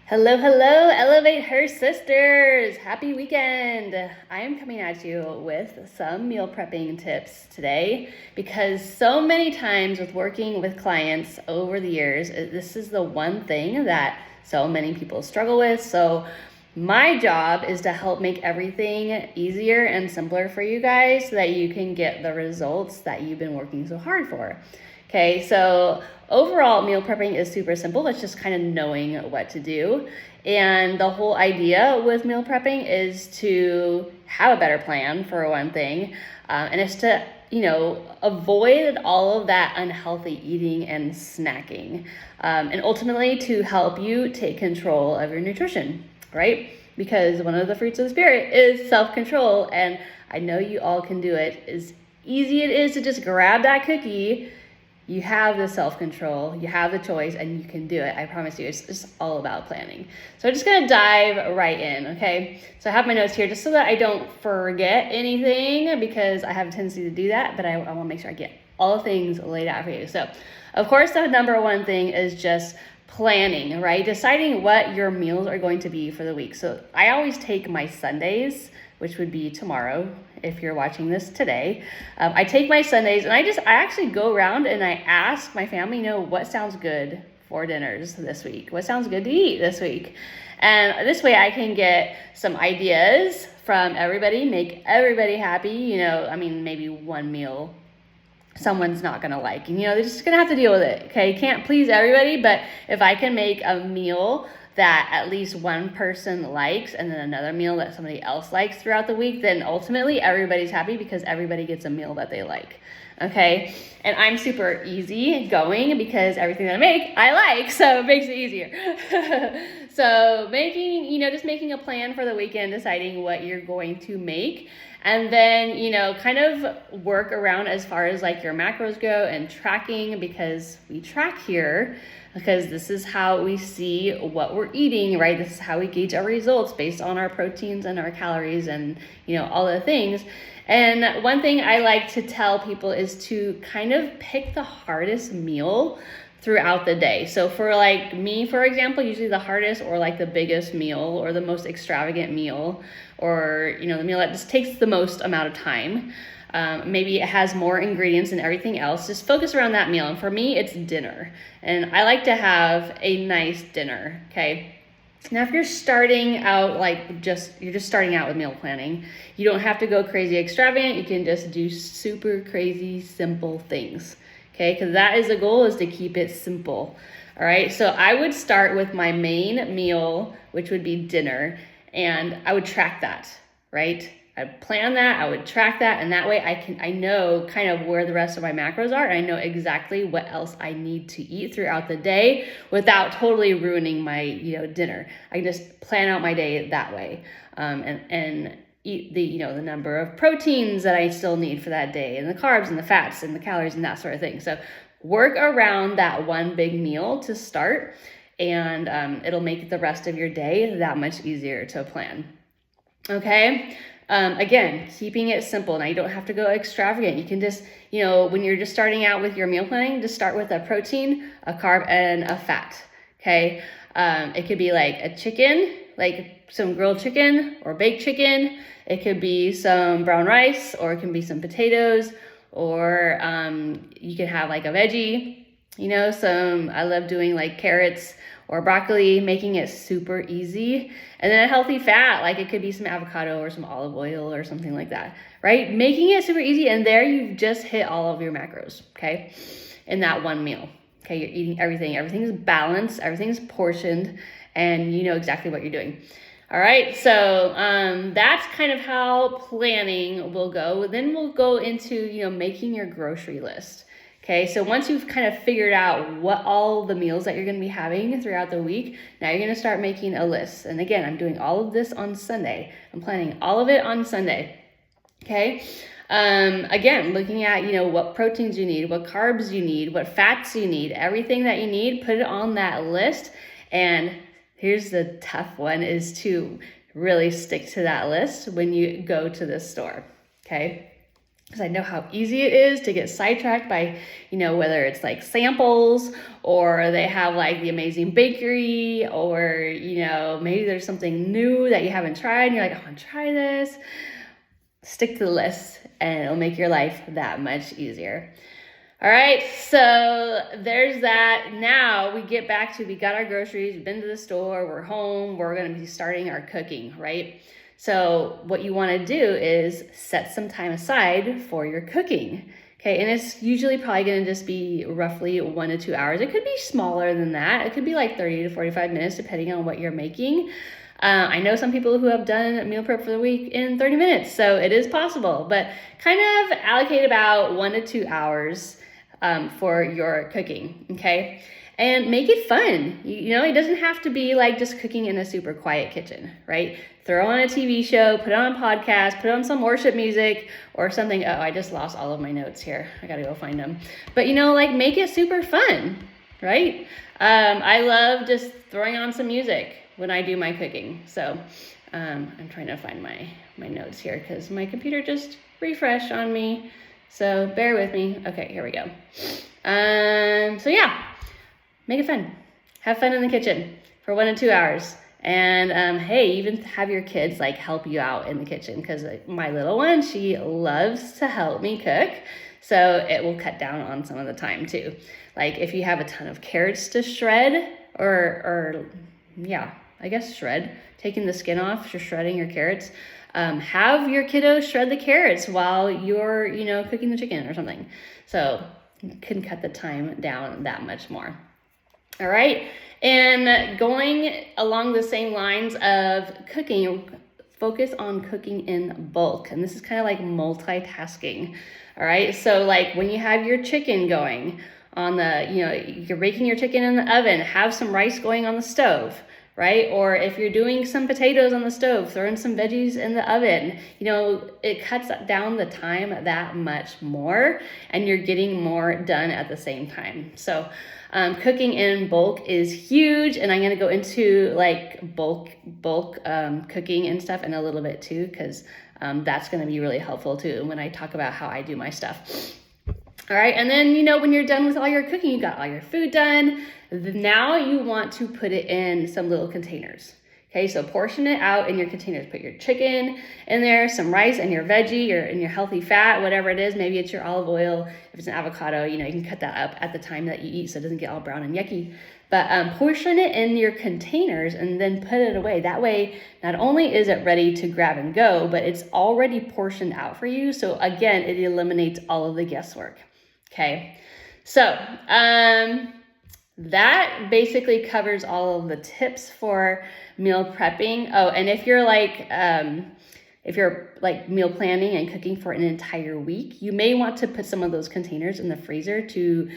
Hello, hello, Elevate Her sisters. Happy weekend. I am coming at you with some meal prepping tips today because so many times with working with clients over the years, this is the one thing that so many people struggle with. So my job is to help make everything easier and simpler for you guys so that you can get the results that you've been working so hard for. Okay, so overall meal prepping is super simple. It's just kind of knowing what to do. And the whole idea with meal prepping is to have a better plan, for one thing, and it's to, avoid all of that unhealthy eating and snacking, and ultimately to help you take control of your nutrition, right? Because one of the fruits of the spirit is self-control, and I know you all can do it. As easy it is to just grab that cookie, you have the self-control, you have the choice, and you can do it. I promise you, it's just all about planning. So I'm just gonna dive right in, okay? So I have my notes here just so that I don't forget anything, because I have a tendency to do that, but I wanna make sure I get all things laid out for you. So of course, the number one thing is just planning, right? Deciding what your meals are going to be for the week. So I always take my Sundays, which would be tomorrow if you're watching this today. I take my Sundays and I actually go around and I ask my family, what sounds good for dinners this week? What sounds good to eat this week? And this way I can get some ideas from everybody, make everybody happy. Maybe one meal someone's not gonna like, and they're just gonna have to deal with it, okay? Can't please everybody, but if I can make a meal that at least one person likes and then another meal that somebody else likes throughout the week, then ultimately everybody's happy because everybody gets a meal that they like, okay? And I'm super easy going because everything that I make, I like, so it makes it easier. So just making a plan for the weekend, deciding what you're going to make, and then, kind of work around as far as like your macros go and tracking, because we track here because this is how we see what we're eating, right? This is how we gauge our results based on our proteins and our calories and, all the things. And one thing I like to tell people is to kind of pick the hardest meal throughout the day. So for like me, for example, usually the hardest or like the biggest meal or the most extravagant meal, or, the meal that just takes the most amount of time. Maybe it has more ingredients than everything else. Just focus around that meal. And for me, it's dinner. And I like to have a nice dinner, okay? Now, if you're starting out, you're just starting out with meal planning, you don't have to go crazy extravagant. You can just do super crazy, simple things, okay? Because that is the goal, is to keep it simple, all right? So I would start with my main meal, which would be dinner, and I would track that, right? I'd plan that, I would track that, and that way I know kind of where the rest of my macros are, and I know exactly what else I need to eat throughout the day without totally ruining my, dinner. I can just plan out my day that way, and eat the number of proteins that I still need for that day, and the carbs and the fats and the calories and that sort of thing. So work around that one big meal to start, and it'll make the rest of your day that much easier to plan. Okay. Again, keeping it simple. Now, you don't have to go extravagant. You can just, when you're just starting out with your meal planning, just start with a protein, a carb, and a fat. Okay. It could be like a chicken, like some grilled chicken or baked chicken. It could be some brown rice, or it can be some potatoes, or you can have like a veggie, I love doing like carrots or broccoli, making it super easy. And then a healthy fat, like it could be some avocado or some olive oil or something like that, right? Making it super easy, and there you've just hit all of your macros, okay? In that one meal, okay? You're eating everything. Everything's balanced, everything's portioned, and you know exactly what you're doing. All right, so that's kind of how planning will go. Then we'll go into, making your grocery list. Okay, so once you've kind of figured out what all the meals that you're going to be having throughout the week, now you're going to start making a list. And again, I'm doing all of this on Sunday. I'm planning all of it on Sunday. Okay, again, looking at, what proteins you need, what carbs you need, what fats you need, everything that you need, put it on that list. And here's the tough one, is to really stick to that list when you go to the store. Okay. because I know how easy it is to get sidetracked by, whether it's like samples or they have like the amazing bakery or, maybe there's something new that you haven't tried and you're like, I want to try this. Stick to the list and it'll make your life that much easier. All right, so there's that. Now we get back to, we got our groceries, we've been to the store, we're home, we're going to be starting our cooking, right? So what you want to do is set some time aside for your cooking. Okay, and it's usually probably going to just be roughly 1 to 2 hours. It could be smaller than that. It could be like 30 to 45 minutes depending on what you're making. I know some people who have done meal prep for the week in 30 minutes, so it is possible, but kind of allocate about 1 to 2 hours for your cooking, okay? And make it fun. It doesn't have to be like just cooking in a super quiet kitchen, right? Throw on a TV show, put on a podcast, put on some worship music or something. Oh, I just lost all of my notes here. I gotta go find them. But make it super fun, right? I love just throwing on some music when I do my cooking. So I'm trying to find my notes here because my computer just refreshed on me. So bear with me. Okay, here we go. So yeah, make it fun. Have fun in the kitchen for 1 to 2 hours. And hey, even have your kids like help you out in the kitchen because my little one, she loves to help me cook. So it will cut down on some of the time too. Like if you have a ton of carrots to shred or I guess shred, taking the skin off, just shredding your carrots. Have your kiddo shred the carrots while you're, cooking the chicken or something. So you can cut the time down that much more. All right. And going along the same lines of cooking, focus on cooking in bulk. And this is kind of like multitasking. All right. So like when you have your chicken going on you're baking your chicken in the oven, have some rice going on the stove. Right? Or if you're doing some potatoes on the stove, throwing some veggies in the oven, it cuts down the time that much more and you're getting more done at the same time. So cooking in bulk is huge. And I'm going to go into like bulk cooking and stuff in a little bit too, because that's going to be really helpful too when I talk about how I do my stuff. All right, and then, when you're done with all your cooking, you got all your food done. Now you want to put it in some little containers. Okay, so portion it out in your containers. Put your chicken in there, some rice and your veggie and your healthy fat, whatever it is. Maybe it's your olive oil. If it's an avocado, you can cut that up at the time that you eat so it doesn't get all brown and yucky. But portion it in your containers and then put it away. That way, not only is it ready to grab and go, but it's already portioned out for you. So again, it eliminates all of the guesswork. Okay, so that basically covers all of the tips for meal prepping. Oh, and if you're meal planning and cooking for an entire week, you may want to put some of those containers in the freezer to,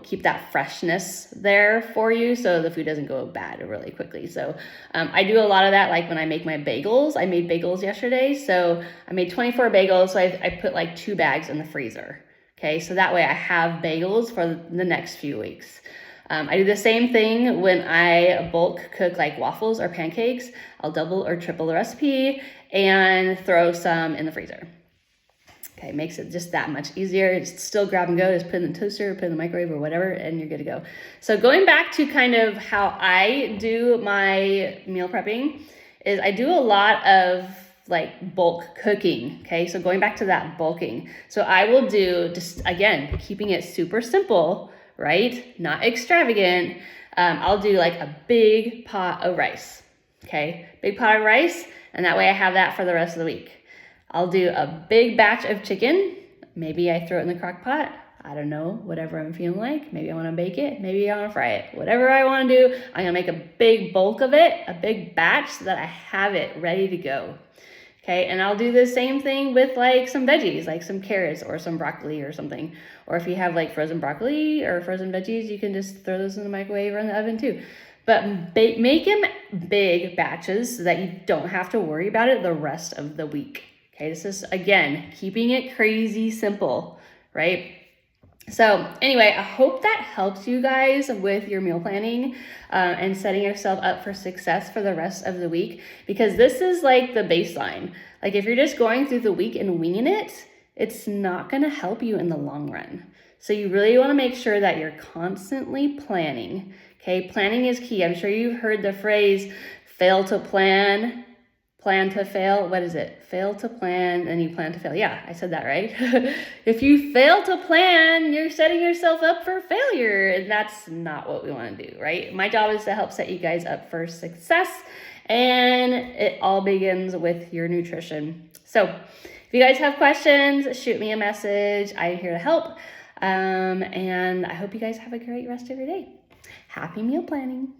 keep that freshness there for you so the food doesn't go bad really quickly. So I do a lot of that, like when I make my bagels. I made bagels yesterday, so I made 24 bagels, so I put like 2 bags in the freezer. Okay, so that way I have bagels for the next few weeks. I do the same thing when I bulk cook like waffles or pancakes. I'll double or triple the recipe and throw some in the freezer. Okay, makes it just that much easier. It's still grab and go, just put it in the toaster, put it in the microwave or whatever, and you're good to go. So going back to kind of how I do my meal prepping is I do a lot of like bulk cooking. Okay, so going back to that bulking. So I will do, just again, keeping it super simple, right? Not extravagant. I'll do like a big pot of rice. Okay, big pot of rice. And that way I have that for the rest of the week. I'll do a big batch of chicken. Maybe I throw it in the crock pot. I don't know, whatever I'm feeling like. Maybe I want to bake it. Maybe I want to fry it. Whatever I want to do, I'm going to make a big bulk of it, a big batch so that I have it ready to go. Okay, and I'll do the same thing with like some veggies, like some carrots or some broccoli or something. Or if you have like frozen broccoli or frozen veggies, you can just throw those in the microwave or in the oven too. But make them big batches so that you don't have to worry about it the rest of the week. Okay, this is, again, keeping it crazy simple, right? So anyway, I hope that helps you guys with your meal planning and setting yourself up for success for the rest of the week, because this is like the baseline. Like if you're just going through the week and winging it, it's not going to help you in the long run. So you really want to make sure that you're constantly planning. Okay, planning is key. I'm sure you've heard the phrase fail to plan, plan to fail. What is it? Fail to plan, and you plan to fail. Yeah, I said that right. If you fail to plan, you're setting yourself up for failure, and that's not what we want to do, right? My job is to help set you guys up for success, and it all begins with your nutrition. So if you guys have questions, shoot me a message. I'm here to help. And I hope you guys have a great rest of your day. Happy meal planning.